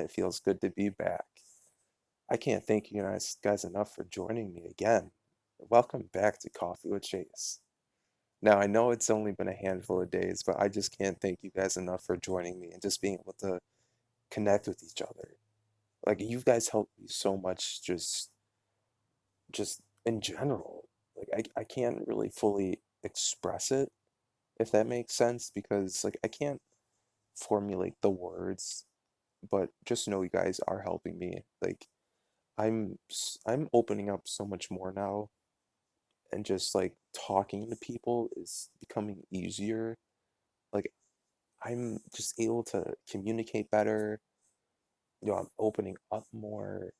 it feels good to be back. I can't thank you guys enough for joining me again. Welcome back to Coffee with Chase. Now, I know it's only been a handful of days, but I just can't thank you guys enough for joining me and just being able to connect with each other. Like you guys help me so much just in general. Like I can't really fully express it, if that makes sense, because like I can't formulate the words, but just know you guys are helping me. Like I'm opening up so much more now, and just like talking to people is becoming easier. Like I'm just able to communicate better. I'm opening up more.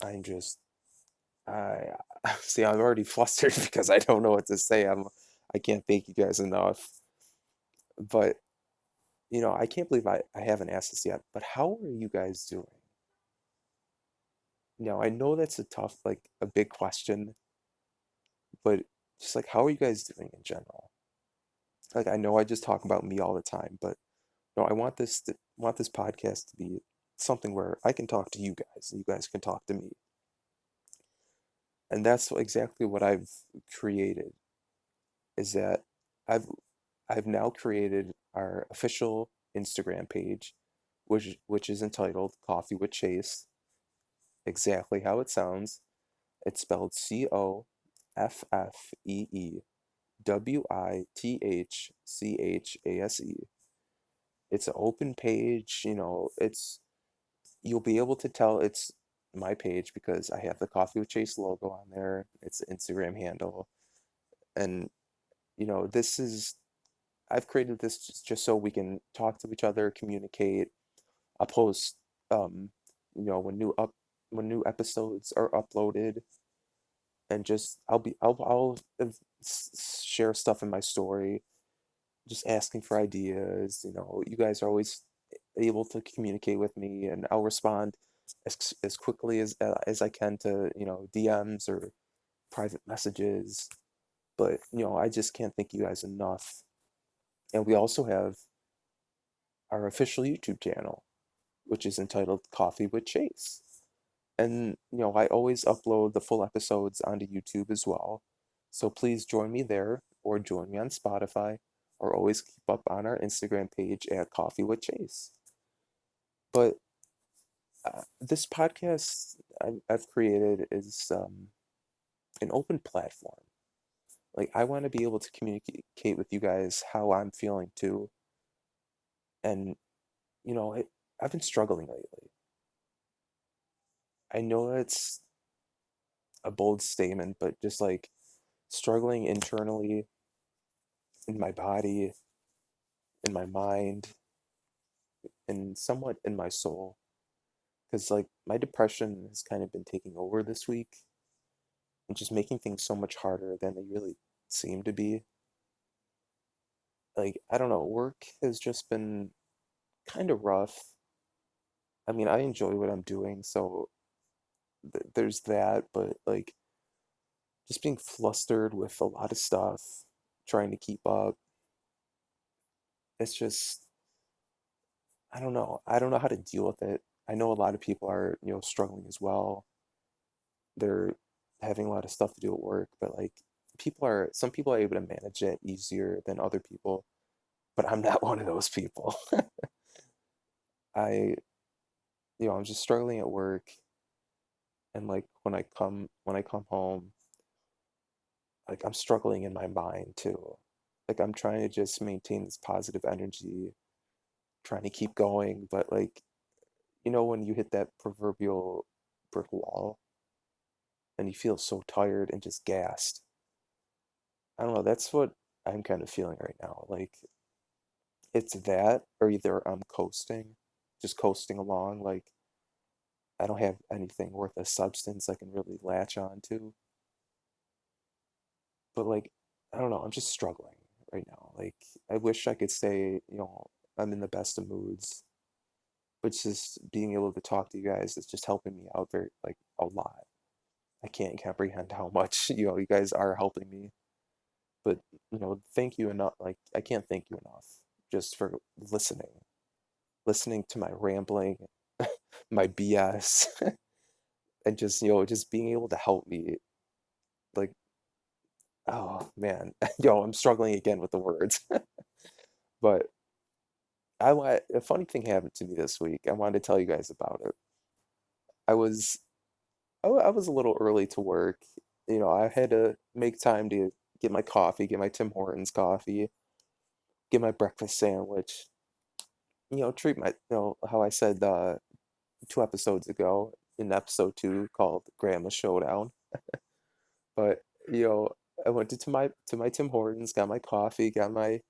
I'm just I see I'm already flustered because I don't know what to say. I can't thank you guys enough. But I can't believe I haven't asked this yet, but how are you guys doing? I know that's a tough, like a big question, but just like how are you guys doing in general? Like I know I just talk about me all the time, but no, I want this podcast to be something where I can talk to you guys and you guys can talk to me. And that's exactly what I've created is that I've I've now created our official Instagram page, which is entitled Coffee with Chase, exactly how it sounds. It's spelled COFFEEWITHCHASE. It's an open page, you'll be able to tell it's my page because I have the Coffee with Chase logo on there. It's the Instagram handle. And this is I've created this just so we can talk to each other, communicate. I'll post um, when new episodes are uploaded, and just share stuff in my story, just asking for ideas. You guys are always able to communicate with me, and I'll respond as quickly as I can to DMs or private messages. But I just can't thank you guys enough. And we also have our official YouTube channel, which is entitled Coffee with Chase. And I always upload the full episodes onto YouTube as well. So please join me there or join me on Spotify or always keep up on our Instagram page at Coffee with Chase. But this podcast I've created is an open platform. Like I want to be able to communicate with you guys how I'm feeling too. And I've been struggling lately. I know it's a bold statement, but just like struggling internally in my body, in my mind, and somewhat in my soul. Because like my depression has kind of been taking over this week and just making things so much harder than they really seem to be. Like, I don't know, work has just been kind of rough. I mean, I enjoy what I'm doing, so there's that, but like just being flustered with a lot of stuff, trying to keep up. It's just, I don't know. I don't know how to deal with it. I know a lot of people are, struggling as well. They're having a lot of stuff to do at work, but like some people are able to manage it easier than other people, but I'm not one of those people. I, I'm just struggling at work, and like when I come home, like I'm struggling in my mind too. Like I'm trying to just maintain this positive energy, trying to keep going, but like when you hit that proverbial brick wall and you feel so tired and just gassed. I don't know, that's what I'm kind of feeling right now. Like it's that or either I'm coasting, just coasting along, like I don't have anything worth a substance I can really latch on to. But like I don't know, I'm just struggling right now. Like I wish I could say, I'm in the best of moods, but just being able to talk to you guys is just helping me out very like a lot. I can't comprehend how much, you guys are helping me. But, thank you enough. Like I can't thank you enough just for listening to my rambling. my BS, and just, just being able to help me, like, oh man, I'm struggling again with the words. But a funny thing happened to me this week. I wanted to tell you guys about it. I was I was a little early to work. I had to make time to get my coffee, get my Tim Hortons coffee, get my breakfast sandwich, treat how I said 2 episodes ago in episode 2 called Grandma Showdown. But, you know, I went to my Tim Hortons, got my coffee, got my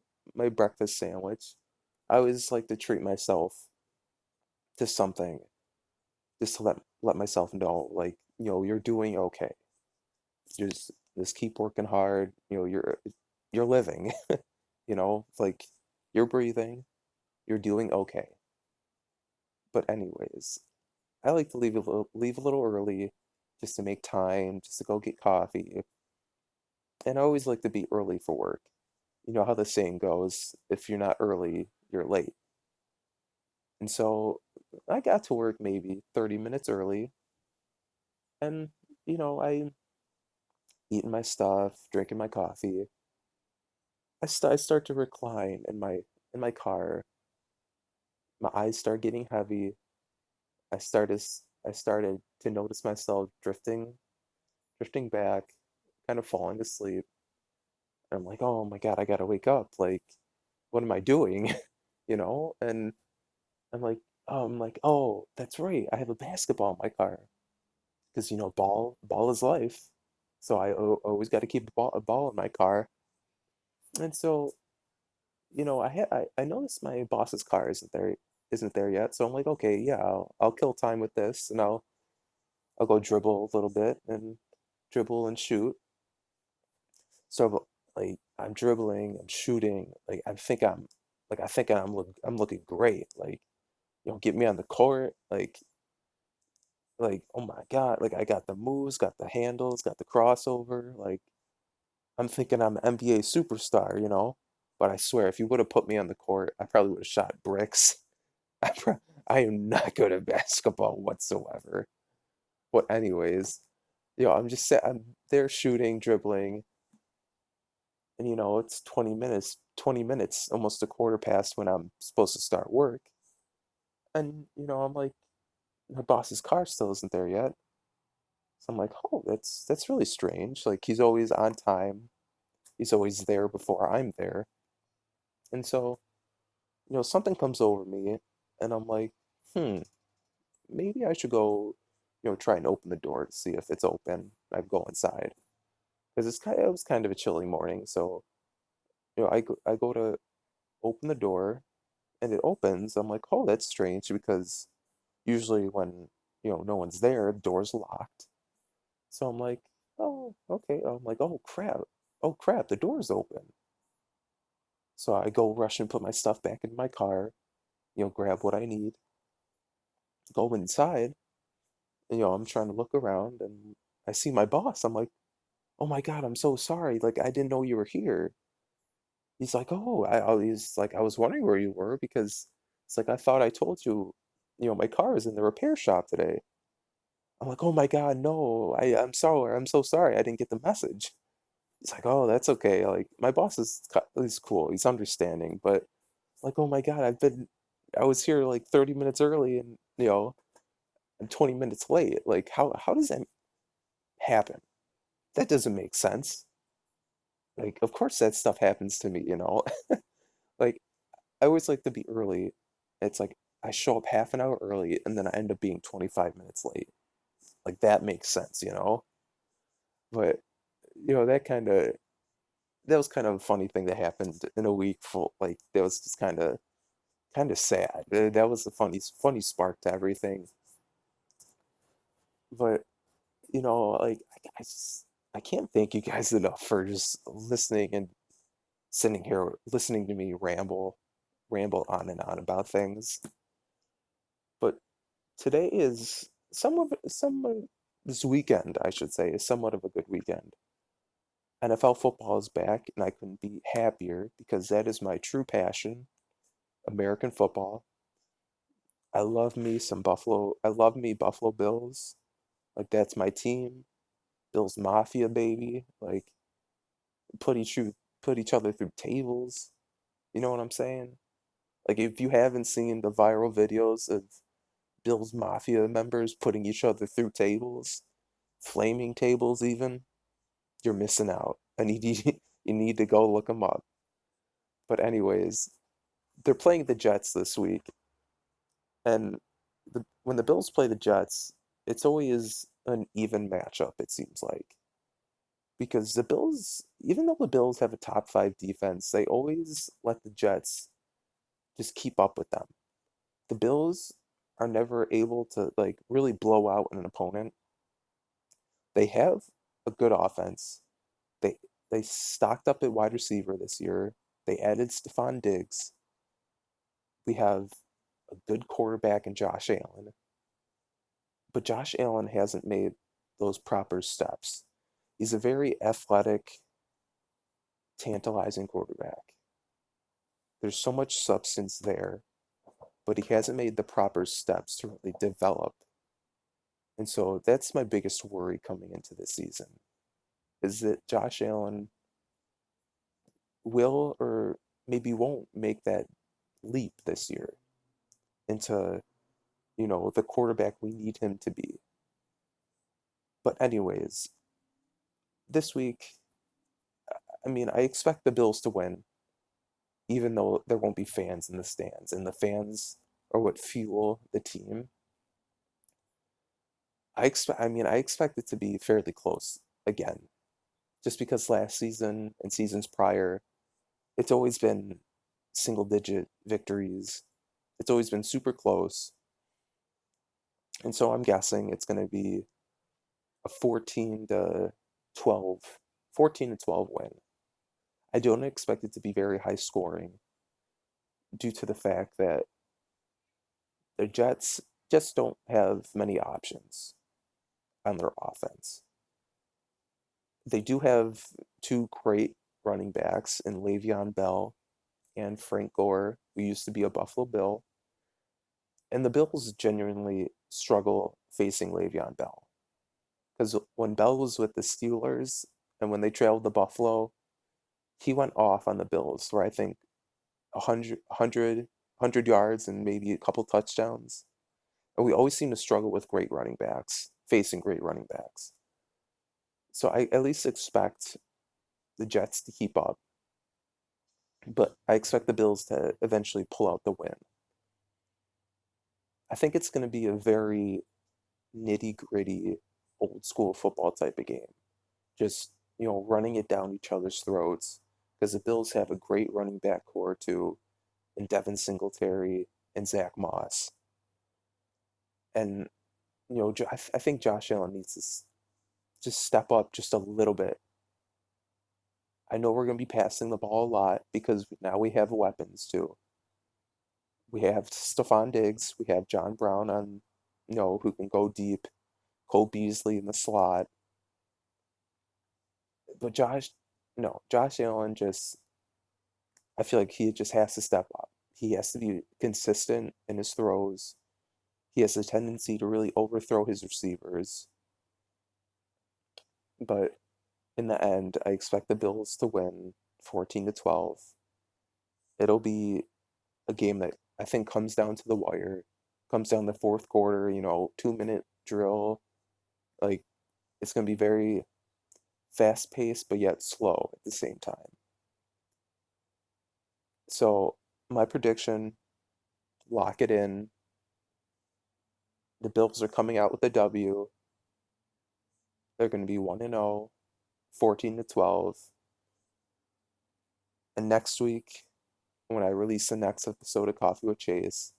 breakfast sandwich. I always like to treat myself to something just to let myself know, like, you're doing okay. Just keep working hard. You're living. Like you're breathing. You're doing okay. But anyways, I like to leave a little early, just to make time, just to go get coffee. And I always like to be early for work. You know how the saying goes, if you're not early, you're late. And so I got to work maybe 30 minutes early, and I eating my stuff, drinking my coffee. I start to recline in my car. My eyes start getting heavy. I started to notice myself drifting back, kind of falling asleep. And I'm like, oh my God, I gotta wake up. Like, what am I doing? And I'm like, oh, that's right. I have a basketball in my car because ball is life. So I always got to keep a ball in my car. And so I noticed my boss's car isn't there yet. So I'm like, okay, yeah, I'll kill time with this, and I'll go dribble a little bit and dribble and shoot. So like I'm dribbling, I'm shooting, like I think I'm looking great. Like, get me on the court, like oh my God, like I got the moves, got the handles, got the crossover, like I'm thinking I'm an NBA superstar. But I swear, if you would have put me on the court, I probably would have shot bricks. I am not good at basketball whatsoever. But anyways, I'm there shooting, dribbling, and it's 20 minutes, almost a quarter past when I'm supposed to start work. And I'm like, my boss's car still isn't there yet. So I'm like, oh, that's really strange. Like he's always on time. He's always there before I'm there. And so, something comes over me and I'm like, hmm, maybe I should go, try and open the door to see if it's open. I go inside because it was kind of a chilly morning. So, I go to open the door and it opens. I'm like, oh, that's strange because usually when, no one's there, the door's locked. So I'm like, oh, okay. I'm like, oh crap. Oh crap, the door's open. So I go rush and put my stuff back in my car, grab what I need, go inside. And, I'm trying to look around and I see my boss. I'm like, oh my God, I'm so sorry. Like, I didn't know you were here. He's like, oh, he's like, I was wondering where you were because it's like, I thought I told you, my car is in the repair shop today. I'm like, oh my God, no, I'm sorry. I'm so sorry. I didn't get the message. He's like, oh, that's okay. Like, my boss is cool. He's understanding, but like, oh my God, I was here like 30 minutes early and, I'm 20 minutes late. Like, how does that happen? That doesn't make sense. Like, of course that stuff happens to me. Like, I always like to be early. It's like I show up half an hour early and then I end up being 25 minutes late. Like that makes sense. But that was kind of a funny thing that happened in a week full like that was just kind of sad. That was a funny spark to everything. But like I can't thank you guys enough for just listening and sitting here listening to me ramble on and on about things. But today is this weekend, I should say, is somewhat of a good weekend. NFL football is back, and I couldn't be happier because that is my true passion, American football. I love me Buffalo Bills. Like that's my team. Bills Mafia, baby. Like put each put each other through tables. You know what I'm saying? Like if you haven't seen the viral videos of Bills Mafia members putting each other through tables, flaming tables even, you're missing out. I need you you need to go look them up. But anyways, they're playing the Jets this week, and when the Bills play the Jets, it's always an even matchup, it seems like. Because the Bills, even though the Bills have a top five defense, they always let the Jets just keep up with them. The Bills are never able to like really blow out an opponent. They have a good offense. They they stocked up at wide receiver this year. They added Stephon Diggs. We have a good quarterback in Josh Allen, but Josh Allen hasn't made those proper steps. He's a very athletic, tantalizing quarterback. There's so much substance there, but he hasn't made the proper steps to really develop. And so that's my biggest worry coming into this season is that Josh Allen will or maybe won't make that leap this year into, the quarterback we need him to be. But anyways, this week, I mean, I expect the Bills to win, even though there won't be fans in the stands, and the fans are what fuel the team. I expect it to be fairly close again, just because last season and seasons prior, it's always been single digit victories. It's always been super close. And so I'm guessing it's going to be a 12, 14 to 12 win. I don't expect it to be very high scoring due to the fact that the Jets just don't have many options on their offense. They do have two great running backs in Le'Veon Bell and Frank Gore, who used to be a Buffalo Bill. And the Bills genuinely struggle facing Le'Veon Bell. Because when Bell was with the Steelers and when they trailed to Buffalo, he went off on the Bills for I think 100 yards and maybe a couple touchdowns. And we always seem to struggle with great running backs, facing great running backs. So I at least expect the Jets to keep up, but I expect the Bills to eventually pull out the win. I think it's going to be a very nitty gritty, old school football type of game. Just, running it down each other's throats because the Bills have a great running back core too, in Devin Singletary and Zach Moss. And, I think Josh Allen needs to just step up just a little bit. I know we're going to be passing the ball a lot because now we have weapons too. We have Stephon Diggs, we have John Brown on, who can go deep, Cole Beasley in the slot. But Josh Allen just, I feel like he just has to step up. He has to be consistent in his throws. He has a tendency to really overthrow his receivers. But in the end, I expect the Bills to win 14 to 12. It'll be a game that I think comes down to the wire, comes down the fourth quarter, 2 minute drill. Like it's going to be very fast paced, but yet slow at the same time. So, my prediction, lock it in. The Bills are coming out with a W. They're going to be 1-0, 14 to 12. And next week, when I release the next episode of Coffee with Chase,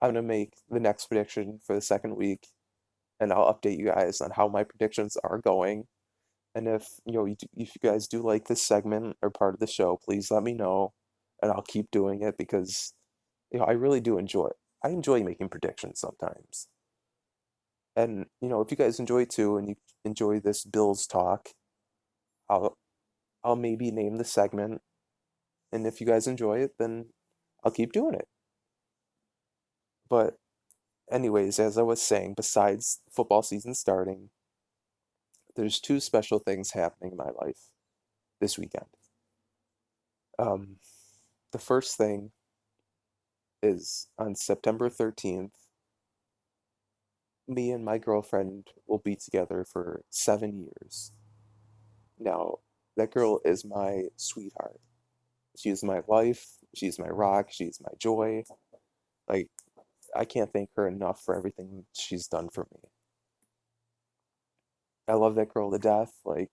I'm going to make the next prediction for the second week and I'll update you guys on how my predictions are going. And if, if you guys do like this segment or part of the show, please let me know and I'll keep doing it because, I really do enjoy it. I enjoy making predictions sometimes. And, if you guys enjoy it too and you enjoy this Bills talk, I'll I'll maybe name the segment. And if you guys enjoy it, then I'll keep doing it. But anyways, as I was saying, besides football season starting, there's two special things happening in my life this weekend. Um, the first thing is on September 13th, me and my girlfriend will be together for 7 years. Now, that girl is my sweetheart. She is my life. She's my rock. She's my joy. Like, I can't thank her enough for everything she's done for me. I love that girl to death. Like,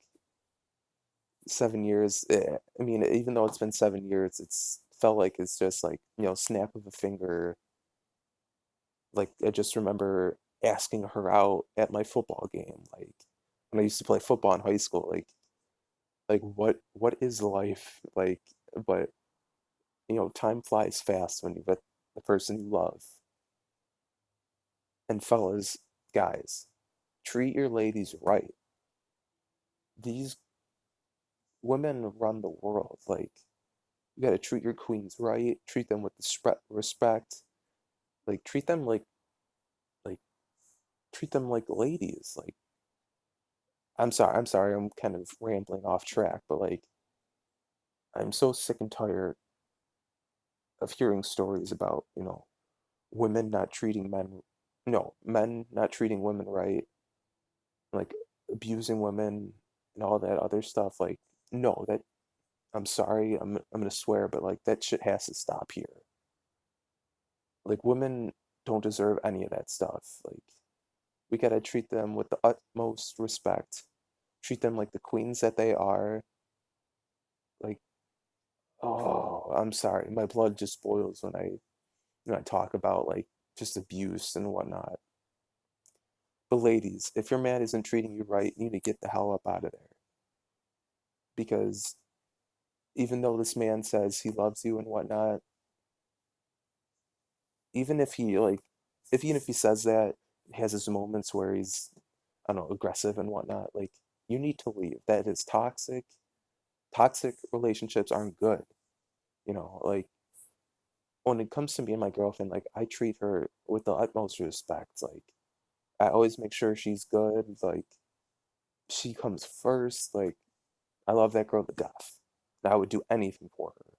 7 years, I mean, even though it's been 7 years, it's felt like it's just like, snap of a finger. Like, I just remember asking her out at my football game. Like, when I used to play football in high school, like what is life like? But time flies fast when you're with the person you love. And fellas, guys, treat your ladies right. These women run the world. Like, you gotta treat your queens right. Treat them with respect. Like, like treat them like ladies. Like, I'm sorry, I'm kind of rambling off track, but like, I'm so sick and tired of hearing stories about, women not treating men, no, men not treating women right, like abusing women and all that other stuff. Like, no, that I'm sorry, I'm gonna swear, but like that shit has to stop here. Like, women don't deserve any of that stuff. Like, we gotta treat them with the utmost respect. Treat them like the queens that they are. Like, oh, I'm sorry, my blood just boils when I talk about like just abuse and whatnot. But ladies, if your man isn't treating you right, you need to get the hell up out of there. Because even though this man says he loves you and whatnot, even if he like, if even if he says that, has his moments where he's, I don't know, aggressive and whatnot, like, you need to leave. That is toxic. Toxic relationships aren't good. Like, when it comes to me and my girlfriend, like, I treat her with the utmost respect. Like, I always make sure she's good. Like, she comes first. Like, I love that girl to death. I would do anything for her.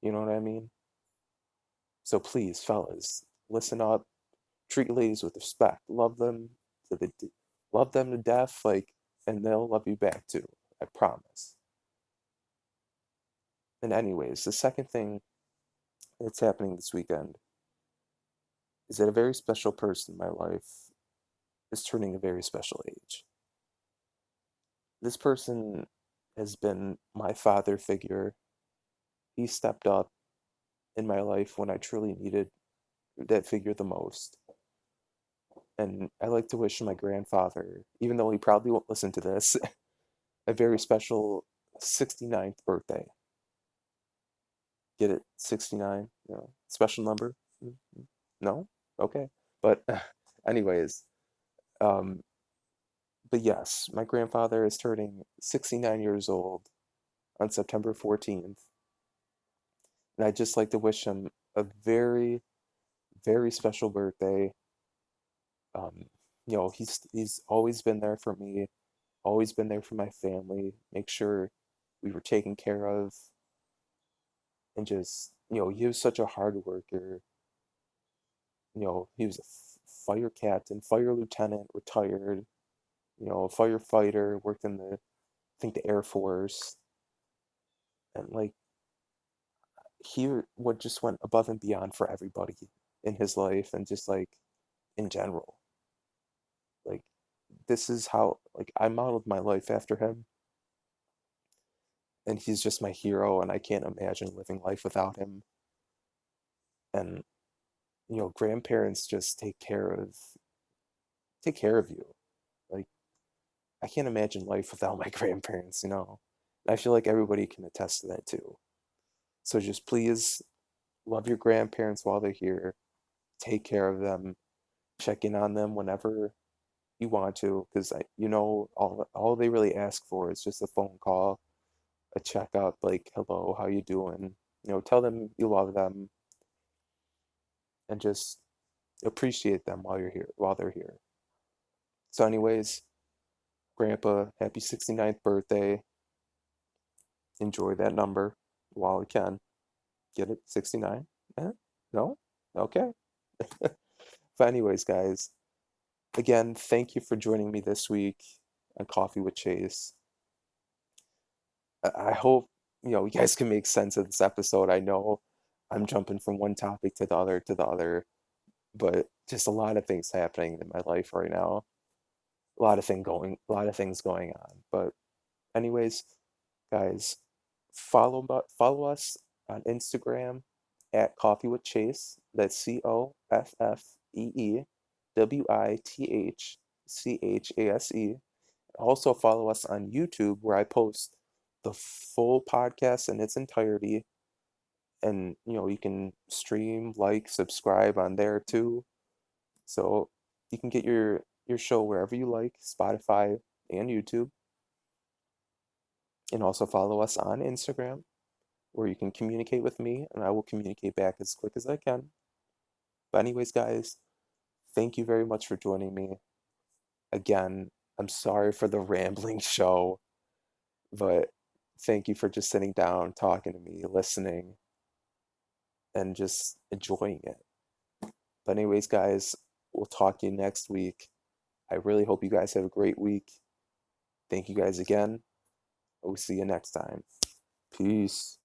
You know what I mean? So please, fellas, listen up. Treat ladies with respect. To the love them to death, like, and they'll love you back too. I promise. And anyways, the second thing that's happening this weekend is that a very special person in my life is turning a very special age. This person has been my father figure. He stepped up in my life when I truly needed that figure the most. And I like to wish my grandfather, even though he probably won't listen to this, a very special 69th birthday. Get it? 69? Special number? No? Okay. But anyways, um, but yes, my grandfather is turning 69 years old on September 14th, and I'd just like to wish him a very, very special birthday. Um, he's always been there for me, always been there for my family, make sure we were taken care of, and just, he was such a hard worker. He was a fire captain, fire lieutenant, retired, a firefighter, worked in I think the Air Force, and like, he would just went above and beyond for everybody in his life and just like in general. Like, this is how, like, I modeled my life after him, and he's just my hero, and I can't imagine living life without him. And grandparents just take care of you. Like, I can't imagine life without my grandparents. I feel like everybody can attest to that too. So just please love your grandparents while they're here. Take care of them. Check in on them whenever you want to, because all they really ask for is just a phone call, a checkup, like, hello, how you doing? Tell them you love them, and just appreciate them while they're here. So anyways, Grandpa, happy 69th birthday. Enjoy that number while you can. Get it? 69? Eh? No? Okay. But anyways, guys, again, thank you for joining me this week on Coffee with Chase. I hope, you guys can make sense of this episode. I know I'm jumping from one topic to the other, but just a lot of things happening in my life right now. A lot of things going on. But anyways, guys, follow us on Instagram at Coffee with Chase. That's CoffeeWithChase. Also follow us on YouTube where I post the full podcast in its entirety. And you can stream, like, subscribe on there too. So you can get your show wherever you like, Spotify and YouTube. And also follow us on Instagram where you can communicate with me and I will communicate back as quick as I can. But anyways, guys, thank you very much for joining me. Again, I'm sorry for the rambling show, but thank you for just sitting down, talking to me, listening, and just enjoying it. But anyways, guys, we'll talk to you next week. I really hope you guys have a great week. Thank you guys again. We'll see you next time. Peace.